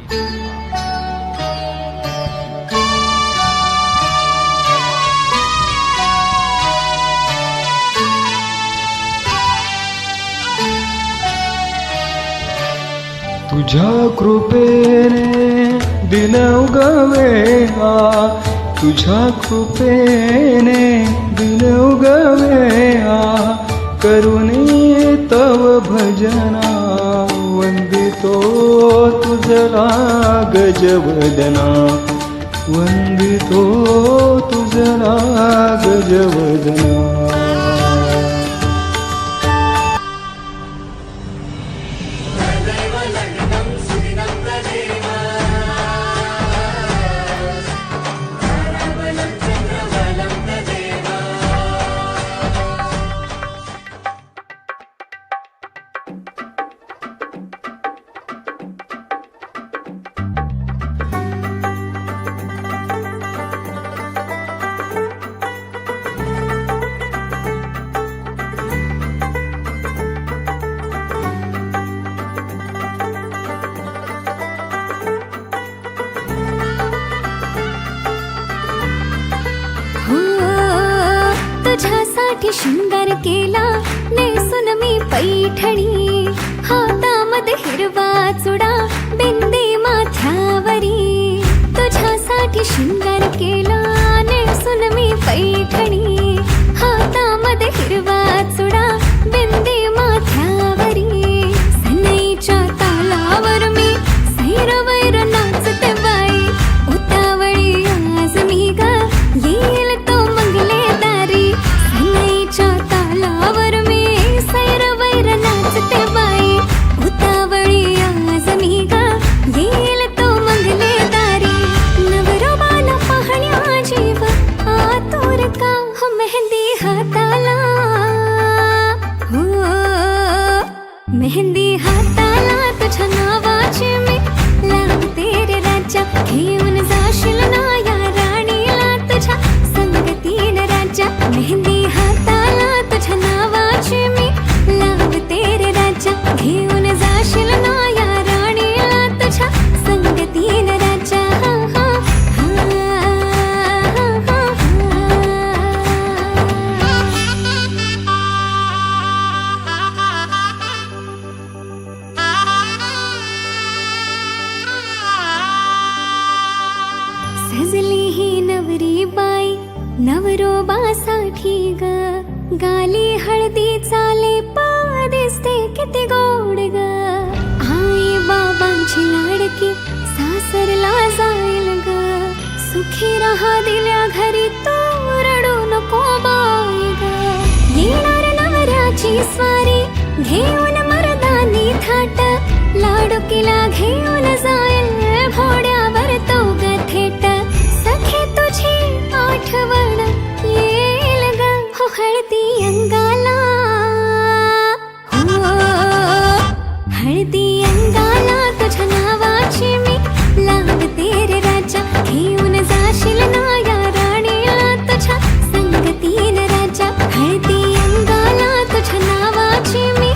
तुझ्या कृपेने दिन उगवेला, तुझ्या कृपेने दिन उगवेला, करुणी तव भजना, वंदितो तुझला गजवदना, वंदितो तुझला गजवदना. तुझ्यासाठी शृंगार केला नेसून मी पैठणी, हातामध्ये हिरवा चुडा, बिंदी माथ्यावरी. तुझ्यासाठी शृंगार केला नेसून मी पैठणी, हातामध्ये हिरवा चुडा, बिंदी माथ्यावरी. सनईच्या तालावर मी सैरवैर नाचते बाई, उतावळी आज मी ग येईल तो मंगले दारी. सनईच्या तालावर मी सैरवैर नाचते बाई, उतावळी आज मी ग येईल तो मंगले दारी. नवरोबाला पाहण्या जीव आतुर का, हो मेहंदी हाताला, हो मेहंदी हाताला तुझ्या नावाची मी लावते रे राजा. घेऊन जाशील ना या राणीला तुझ्या संगतीन राजा. मेहंदी हाताला तुझ्या नावाची मी लावते रे राजा. घेऊन जाशील ना या राणीला तुझ्या संगतीन राजा. सजली ही नवरी बाई नवरोबासाठी ग, गाली हळदी चाले पा दिसते किती गोड ग. आई बाबांची लाडकी सासरला जाईल ग, सुखी राहा दिल्या घरी तू रडू नको बाई ग. येणार नवऱ्याची स्वारी घेऊन मर्दानी थाट, लाडकीला घेऊन जाईल घोड्यावर तो ग थेट. सखे तुझी आठवण येईल ग, हो हळदी अंगाला, हो हळदी अंगाला तुझ्या नावाची मी लावते रे राजा. घेऊन जाशील ना या राणीला तुझ्या संगतीन राजा. हळदी अंगाला तुझ्या नावाची मी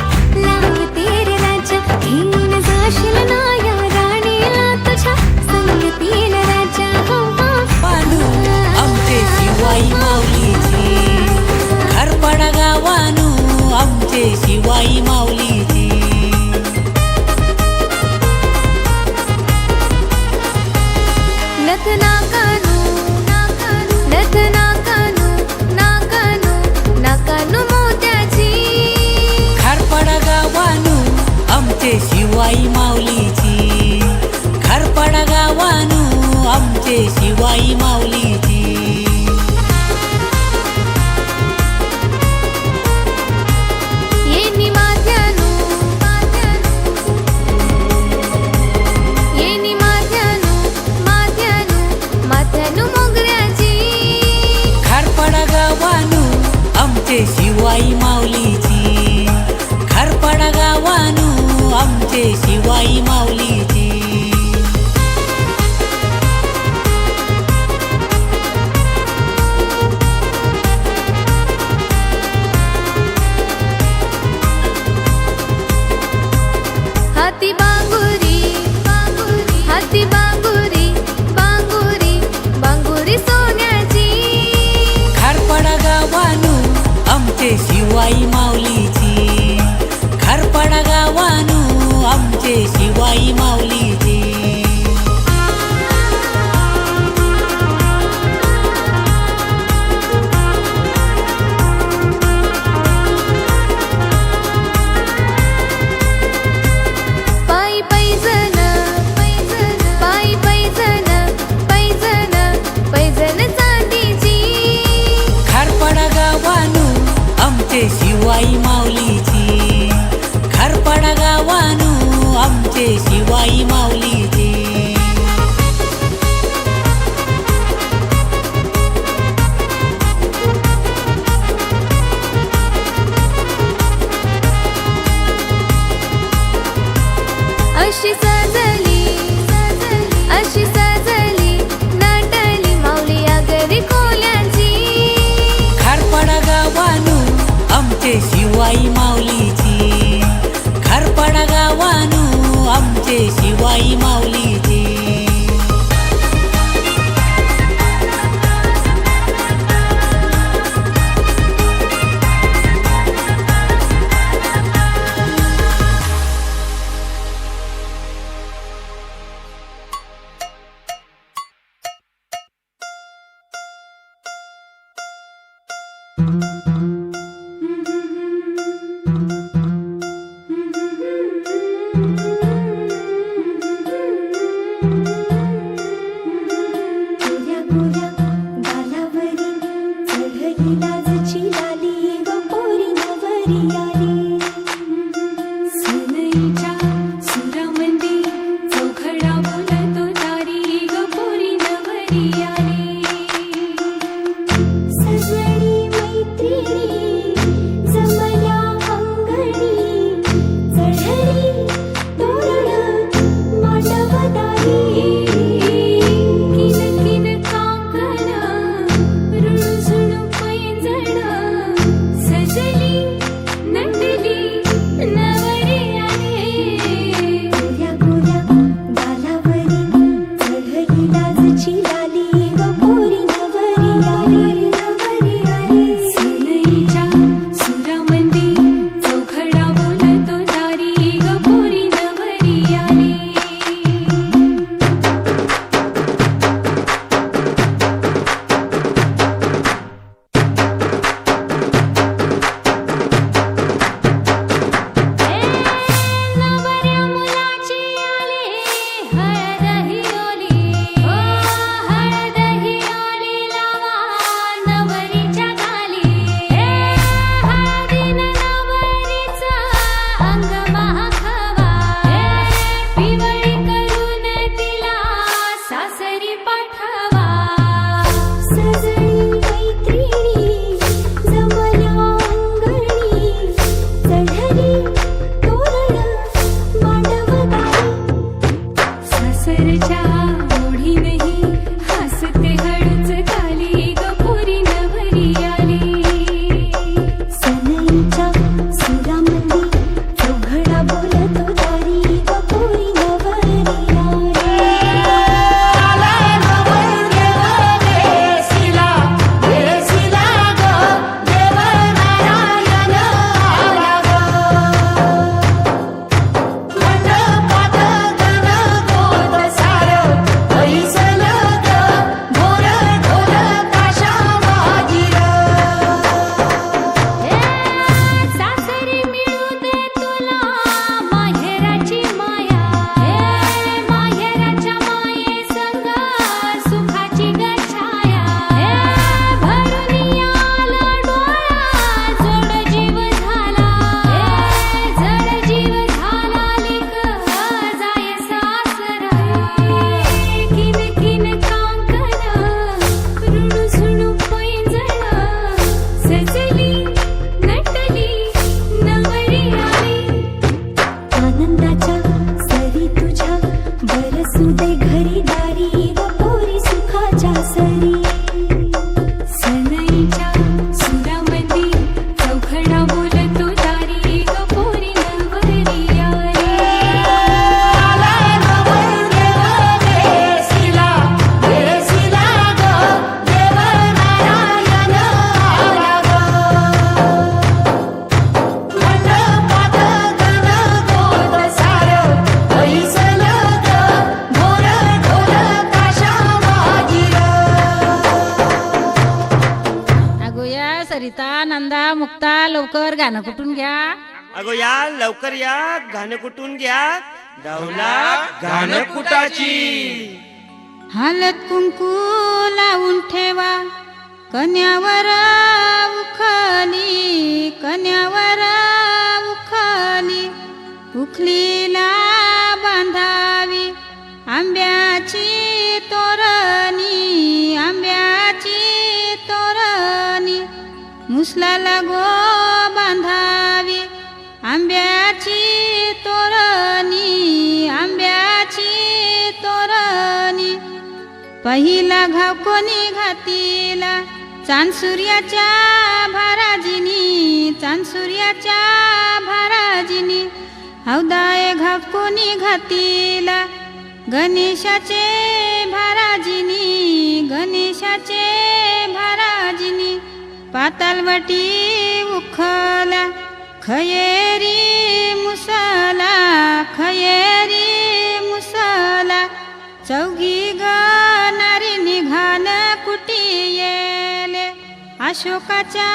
लावते रे राजा. घेऊन जाशील ना या राणीला तुझ्या संगतीन राजा. हो आमचे शिवाई माऊलीची घरपडा गावानू, आमचे शिवाई माऊलीची. नथ नाकानू, नथ नाकानू, नाकानू, नाकानू मोत्याची. घरपडा गावानू आमचे शिवाई माऊलीची. घरपडा गावानू आमचे शिवाई माऊलीची. येनी माथ्यानू, येनी माथ्यानू, माथ्यानू, माथ्यानू मोगऱ्याची. घरपडा गावानू आमचे शिवाई माऊलीची. घरपडा गावानू आमचे शिवाई माऊलीची. शिवाई माऊलीची. पायी पैजण पायी पैजण पैजण पैजण चांदीची. खारपाडा गावानू आमचे शिवाई माऊलीची. खारपाडा गावानू आमचे शिवाई माऊलीची. अशी सजली अशी सजली नाटली माऊली आगरी कोल्याची. खारपाडा गावानू आमचे शिवाई माऊलीची. खारपाडा गावानू आमचे शिवाई माऊलीची. गोऱ्या गोऱ्या गालावरी चढली लाजची लाली ग पोरी नवरी आली. सुनईच्या सुरामंदी चौघडा बोलतो तारी ग पोरी नवरी आली. सजनी मैत्रिणी जमल्या अंगणी चढली तोरण मांडवदारी. किन किन कांकण रुणझुण पैंजण सजली नटली नवरी आली. गोऱ्या गोऱ्या गालावरी चढली लाजची लाली ग पोरी नवरी आली नवरी आली. सुनईच्या सुरामंदी चौघडा बोलतो तारी ग पोरी नवरी आली. नवऱ्या मुलाची आली हळद ही ओली. ओ हळद ही ओली लावा नवरीच्या गाली. हळदीनं नवरीचं अंग महाखावा. पिवळी करून तिला सासरी पाठवा. सजनी मैत्रिणी जमल्या अंगणी चढली तोरण मांडवदारी. सासरच्या ओढीनही हसते हळूच खाली ग पोरी नवरी आली. सनईच्या सुरामंदी चौघडा बोलतो तारी ग पोरी नवरी आली. सासरी मिळू दे तुला माहेराची माया. माहेराच्या माये संग सुखाची गछाया. भरून आला डोळा जड जीव झाला. जड जीव झाला लिक जाय सासरा. किन किन कांकण रुणझुण पैंजण सजली नटली नवरी आली. आनंदाच्या सरी तुझ्या बरसू दे घरी दारी ग पोरी सुखाच्या सरी. सनईच्या सुरामंदी चौघडा बोलतो तारी ग पोरी नवरी आली. पैसा नंदा मुक्ता लवकर गाणं कुठून घ्या. अगो या लवकर या, घाण कुठून घ्या, डौला घाण कुटाची. हालत कुंकू लावून ठेवा, कन्यावर उखली, कन्यावर उखली, उखलीला बांधावी आंब्याची तोरणी, आंब्याची तोरणी, मुसलाला गो बांधावी आंब्याची तोरणी, आंब्याची तोरणी. पहिला घाव कोणी घातीला, चांदसूर्याच्या भाराजिनी, चांदसूर्याच्या भाराजिनी. हौदाय घाव कोणी घातीला, गणेशाचे भाराजिनी, गणेशाचे भाराजिनी. पातालवटी उखला, खयेरी मुसला, खयेरी मुसला. चौघी गणारी निघान कुटी येले, अशोकाच्या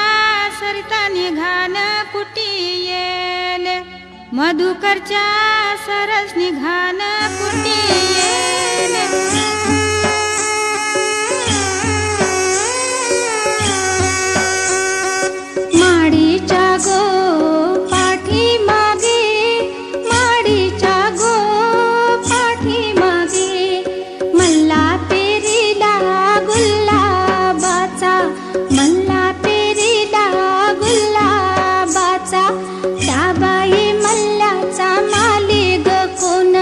सरिता निघान कुटी येले, मधुकरच्या सरस निघान कुटी येले. माडीच्या गो पाठी मागे, माडीच्या गो पाठी मागे, मल्ला पेरीला गुलाबाचा, मल्ला पेरीला गुलाबाचा. त्या बाई मल्ल्याचा मालिक कोण,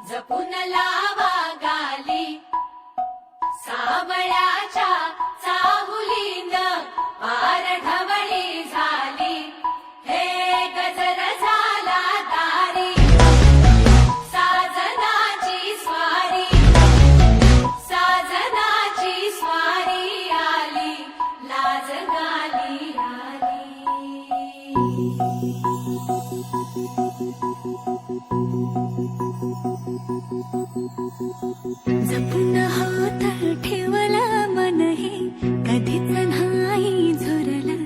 जपून लावा गाली सावळ्याच्या चाहुलीन पार ढवळी झाली हे गजर झाला दारी साजनाची स्वारी आली लाज गाली जपून होत ठेवलं मन हे कधीच नाही झुरलं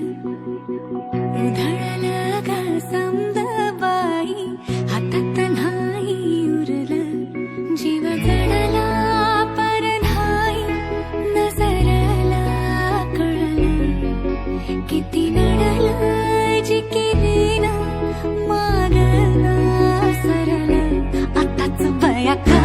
उधळलं ग समद बाई हातात नाही उरलं जीव जडला पर नाही नजरला कळलं किती नडलं जिकिरीन मागला सरलं आताच बया का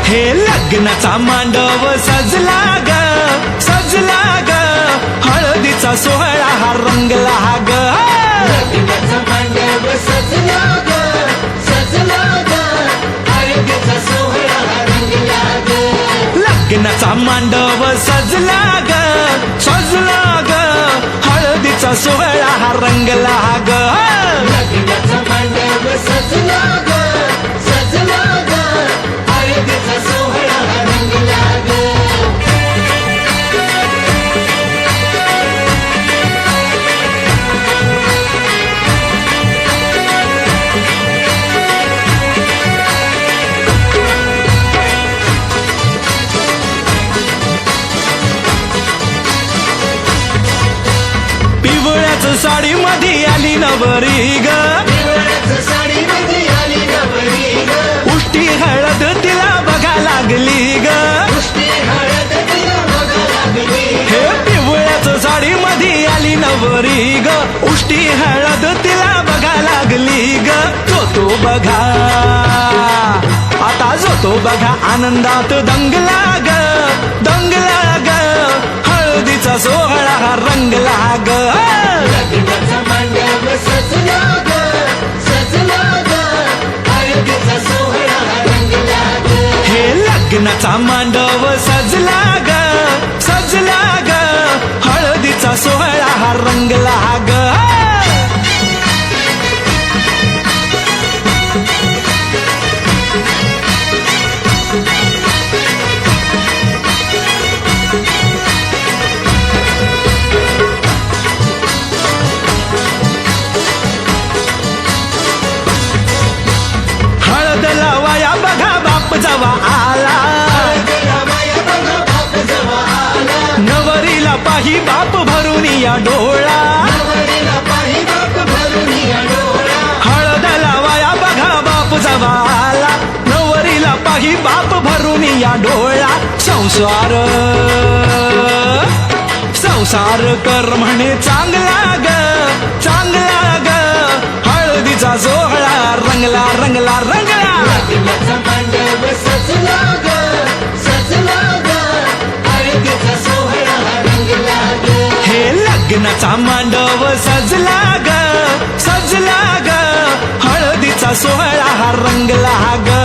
हे लग्नाचा मांडव सजला ग हळदीचा सोहळा हा रंगला ग लग्नाचा मांडव सजला ग हळदीचा सोहळा हा रंगला ग लग्नाचा मांडव सजला ग हळदीचा सोहळा हा रंगला ग लग्नाचा मांडव सजला ग हळदीचा सोहळा हा रंगला ग पिवळ्याच साडी मध्ये आली नवरी ग उष्टी हळद तिला बघा लागली ग हे पिवळ्याच साडी मध्ये आली नवरी ग उष्टी हळद तिला बघा लागली ग तो बघा आता जो बघा आनंदात दंगला ग हळदीचा सोहळा हा रंगला ग लग्नाचा मांडव सजला ग हळदीचा सोहळा हा रंगला ग हे लग्न लग्नाचा मांडव सजला ग सजला ग हळदीचा सोहळा हा रंगला ग हळद लावाया बघा बाप जवा आला नवरीला पाही बाप भरून या डोळा हळद लावाया बघा बाप जवा आला नवरीला पाही बाप भरून या डोळा संसार संसार कर म्हणे चांगला ग चांगला ग हळदीचा सोहळा रंगला रंगला रंगला हे लग्नाचा मांडव सजला ग सजला ग हळदीचा सोहळा हा रंगला ग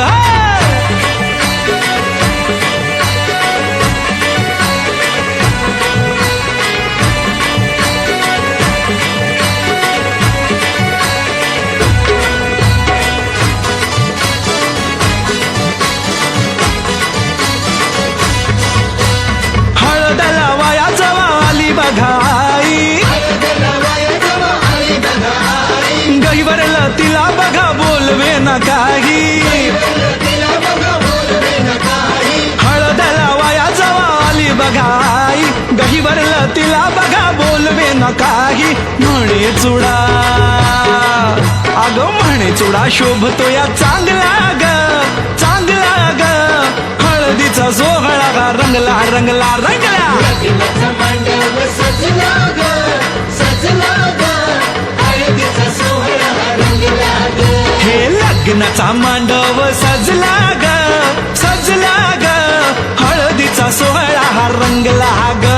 हळद लावाया जवा आली बघाई गहिवरला तिला बघा बोलवे ना काही हळद लावाया जवा आली बघाई गहिवरला तिला बघा बोलवे ना काही म्हणे चुडा अगं म्हणे चुडा शोभतो या चांगला ग चांगला ग हळदीचा सोहळा गा रंगला रंगला रंगला हे लग्नाचा मांडव सजला ग सजला ग हळदीचा सोहळा हा रंगला ग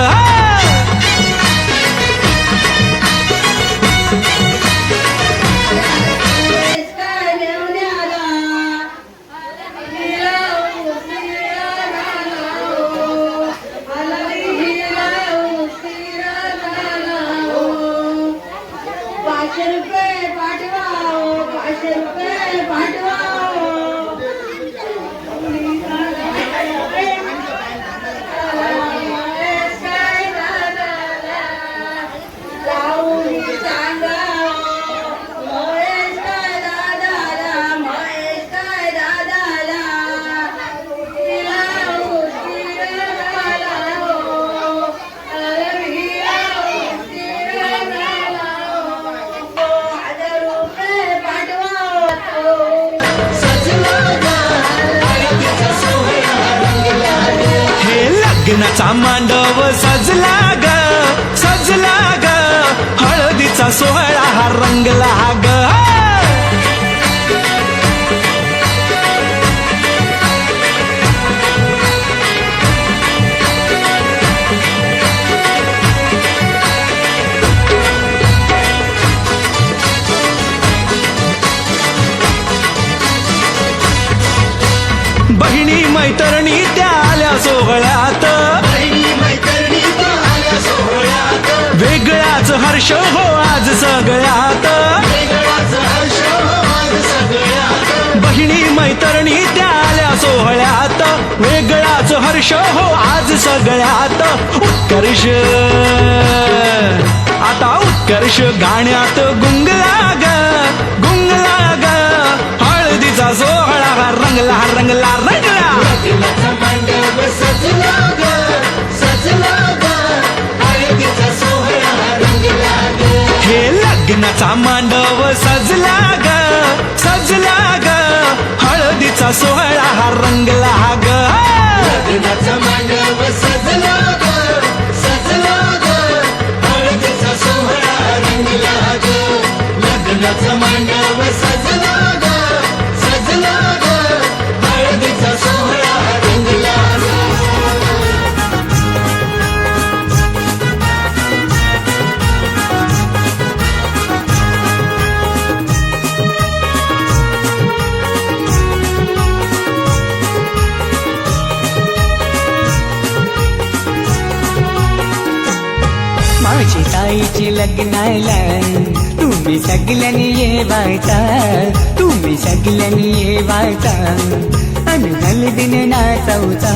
लग्नाचा मांडव सजला ग सजला ग हळदीचा सोहळा हा रंगला ग बहिणी मैत्रिणी त्या आल्या सोहळ्यात वेगळाच हर्ष हो आज सगळ्यात बहिणी मैत्रिणी त्या आल्या सोहळ्यात वेगळाच हर्ष हो आज सगळ्यात उत्कर्ष आता उत्कर्ष गाण्यात गुंगला ग गुंगला ग हळदीचा सोहळा रंगला रंगला रंगला हे लग्नाचा मांडव सजला ग सजला ग हळदीचा सोहळा हा रंगला ग मांडव सजला ग सजला ग हळदीचा सोहळा रंगला ग लग्नाचा मांडव सजला ग सजला ग हळदीचा सोहळा रंगला ग ताईचे लग्नाला तुम्ही सगळ्यांनी येवायचा, तुम्ही सगळ्यांनी येवायचा आणि हळदीन नाचवचा.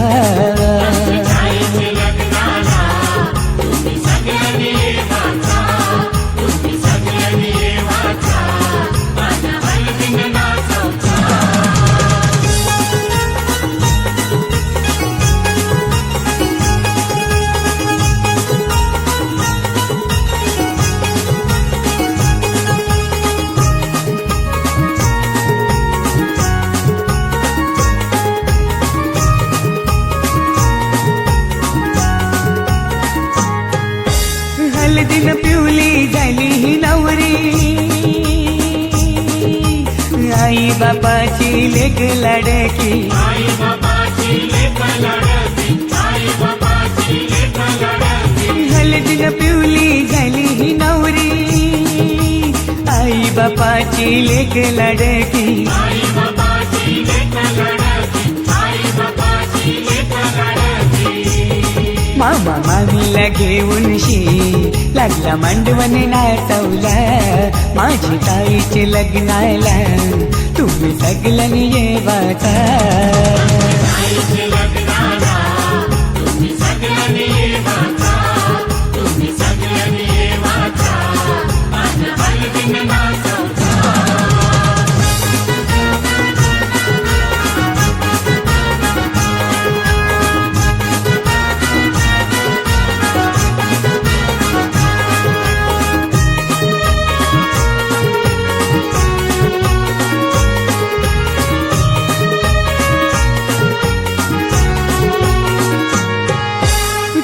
हळदीन पिवली झाली ही नवरी, आई बापाची लेक लाडकी. हळदीन पिवली झाली ही नवरी, आई बापाची लेक लाडकी. मामा मामीला घेऊन लागला मांडवण नाचवला. माझी ताईचे लग्नाला तुम्ही सगळ्यांनी येवाचा.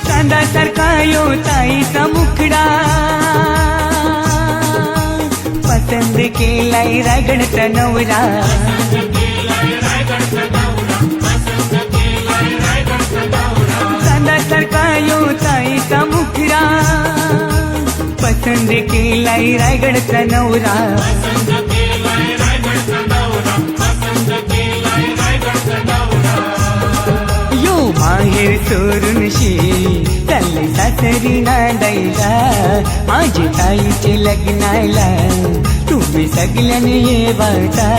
चांदासारखा यो ताईचा मुखडा, पसंत केलाय रायगडचा नवरा. चांदासारखा यो ताईचा मुखडा, पसंत केलाय रायगडचा नवरा. यो माहेर सोडून चालले सासरी नांदायला. माझी ताईचे लग्नाला तुम्ही सगळ्यांनी येवाचा.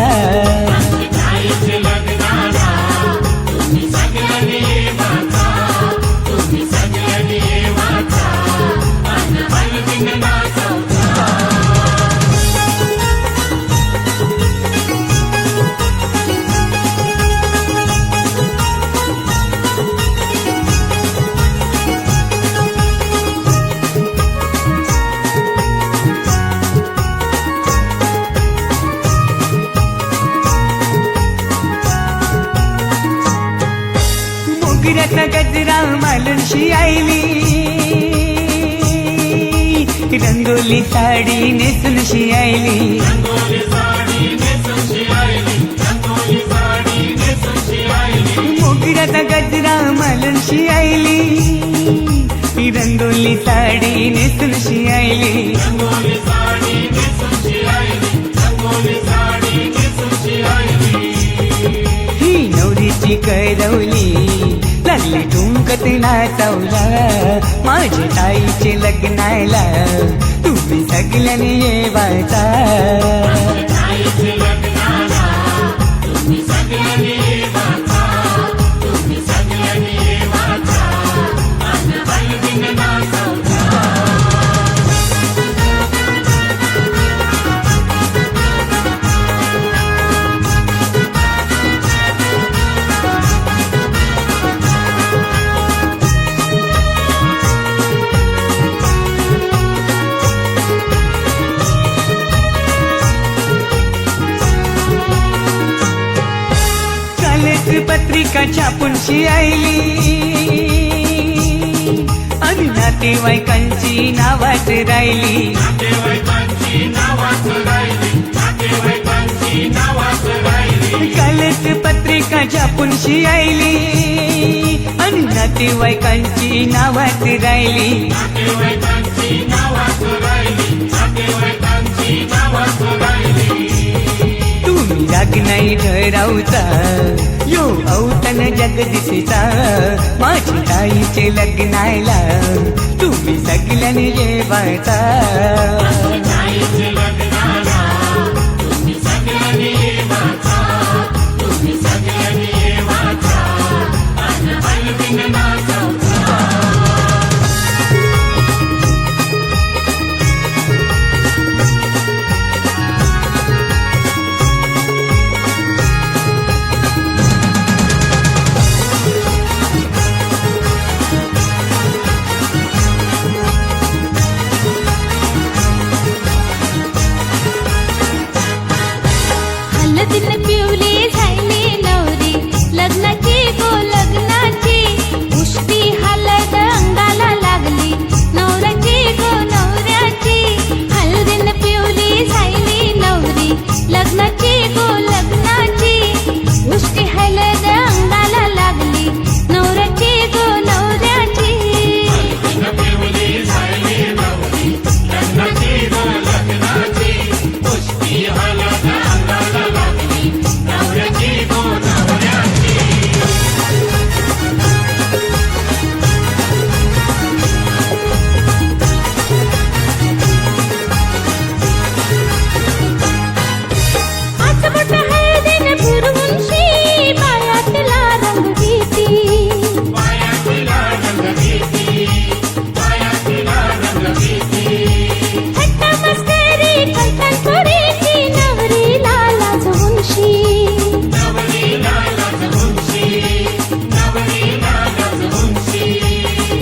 मोगऱ्याचा गजरा मालूनशी आईली, रंगोली साडी नेसूनशी आईली. मोगऱ्याचा गजरा मालूनशी आईली, रंगोली साडी नेसूनशी आईली. ही नवरीची करवली लागली ठुमकत नाचवला. माझ्या ताईचे लग्नाला तुम्ही सगळ्यांनी येवायचा. पत्रिका छापूनशी आईली आणि नातेवाईकांची नावाच राहिली. कालच पत्रिका छापूनशी आईली आणि नातेवाईकांची नावाच राहिली. तुम्ही राग नाही ठरवता यो औतण जगदीशचा माझी ताईचे लग्नाला तुम्ही सगळ्यांनी येवायचा हळदीनं पिवली झाली नवरी लग्नाची गो लग्नाची उष्टी हळद अंगाला लागली नवऱ्याची गो नवऱ्याची हळदीनं पिवली झाली नवरी लग्नाची गो लग्नाची उष्टी हळद अंगाला लागली नवऱ्याची गो नवऱ्याची आचमट हळदीनं फुरवूनशी पायातला रंग देती थट्टा मस्करी कल्पन करीती नवरीला लाजवूनशी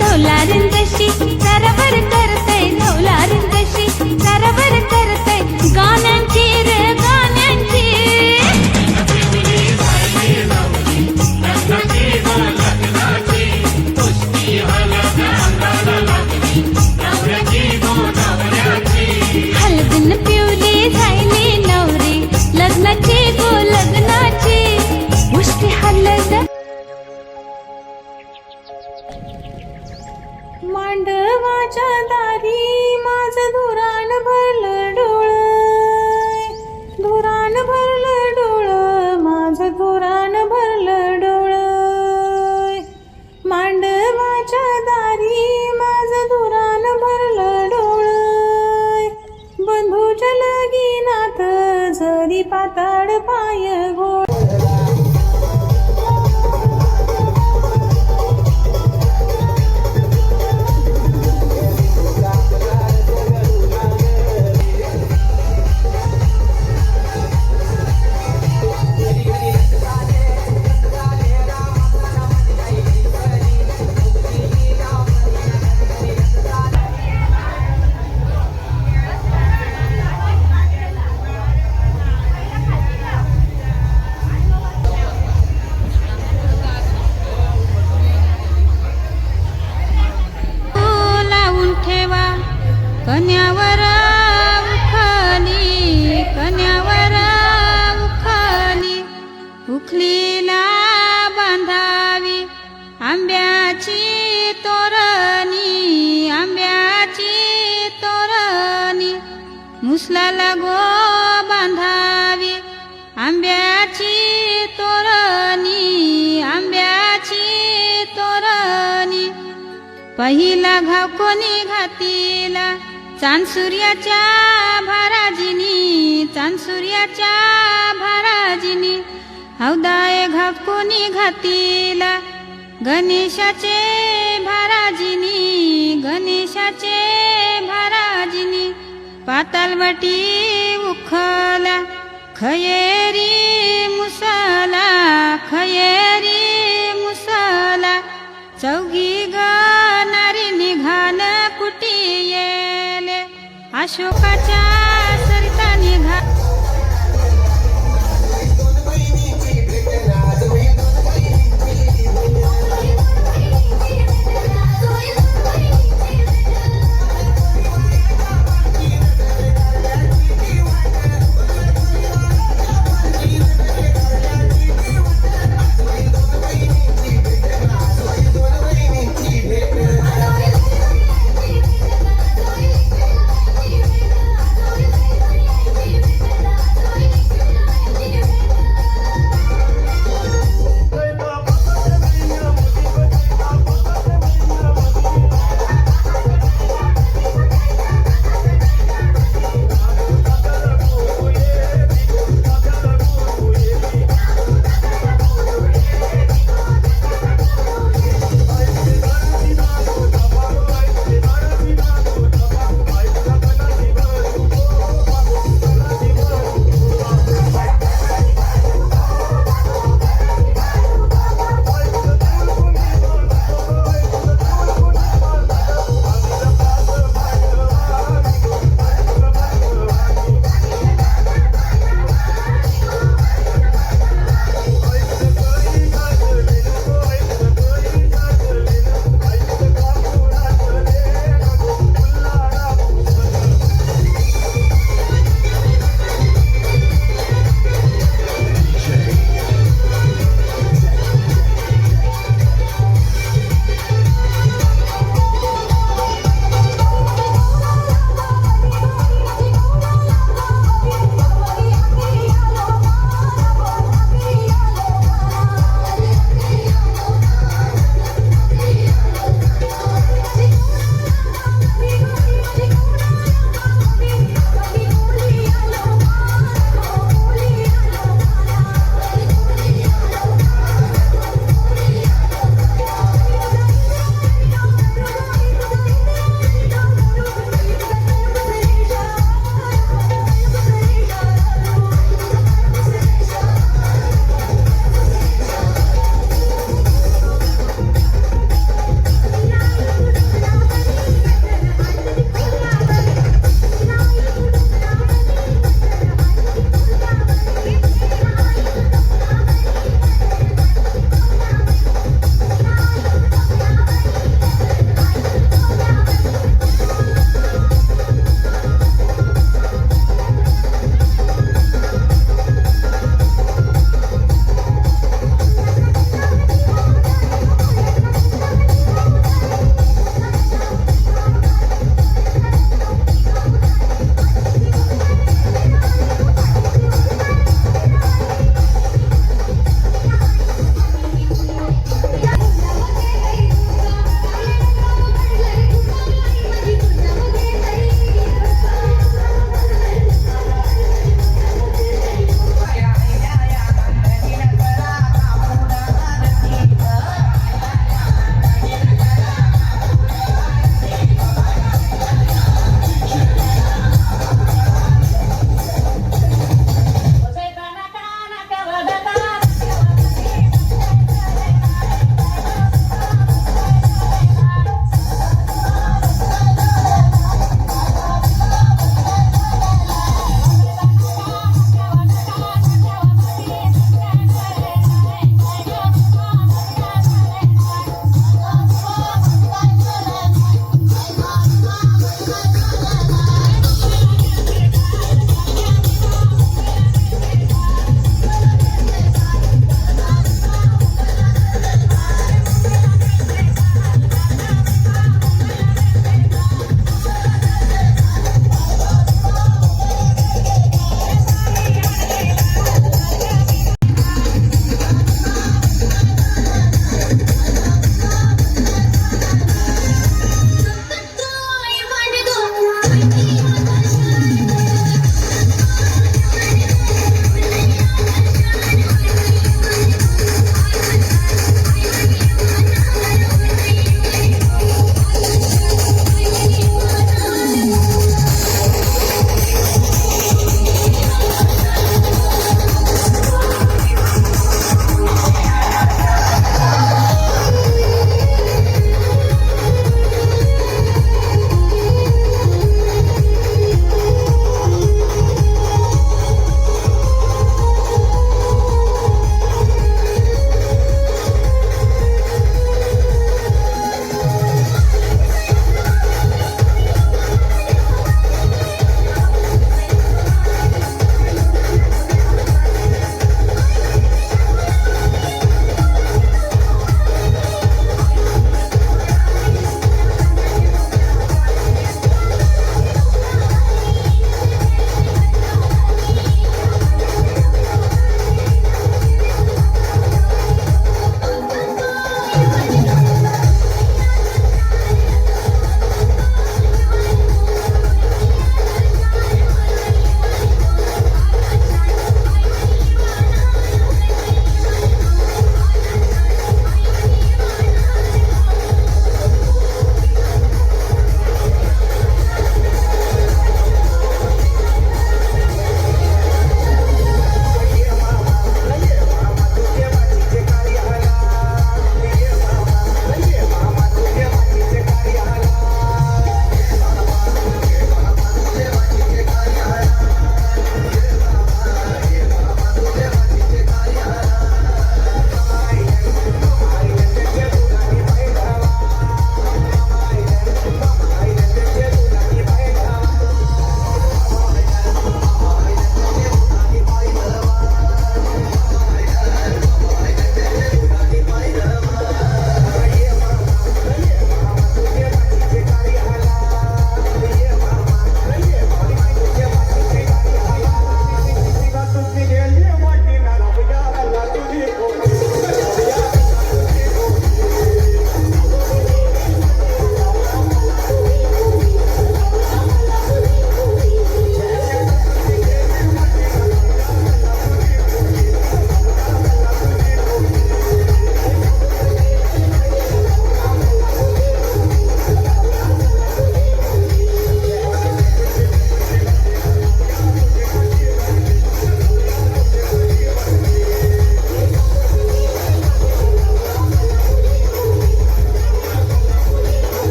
ढोलारिंदशी सरवर करतय ढोलारिंदशी सरवर करतय गाण्यांची रे गाण्यांची हळदीनं पिवली झाली नवरी लग्नाची गो लग्नाची उष्टी हळद मांडवाच्या दारी माझं धुराण भरलं डोळं धुराण भरलं डोळं माझं धुराण भरलं डोळं मांडवाच्या दारी माझं धुराण भरलं डोळं बंधूच्या लगीनात जरी पाताळ पाय गोळ लावून ठेवा कन्यावर उखली कन्यावर उखली उखलीला बांधावी आंब्याची तोरणी आंब्याची तोरणी मुसलाला गो बांधावी आंब्याची तोरणी आंब्याची तोरणी पहिला घाव कोणी घातीला चांदसूर्याच्या भाराजिनी चांदसूर्याच्या भाराजिनी हौदाय घाव कोणी घातीला गणेशाचे भाराजिनी गणेशाचे भाराजिनी पातालवटी उखला खयेरी मुसला खयेरी मुसला चौघी गणारी निघाल कुटी येले अशोकाच्या सरिता निघा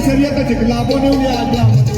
शर्यत जिंकला बोनिवली आग्रा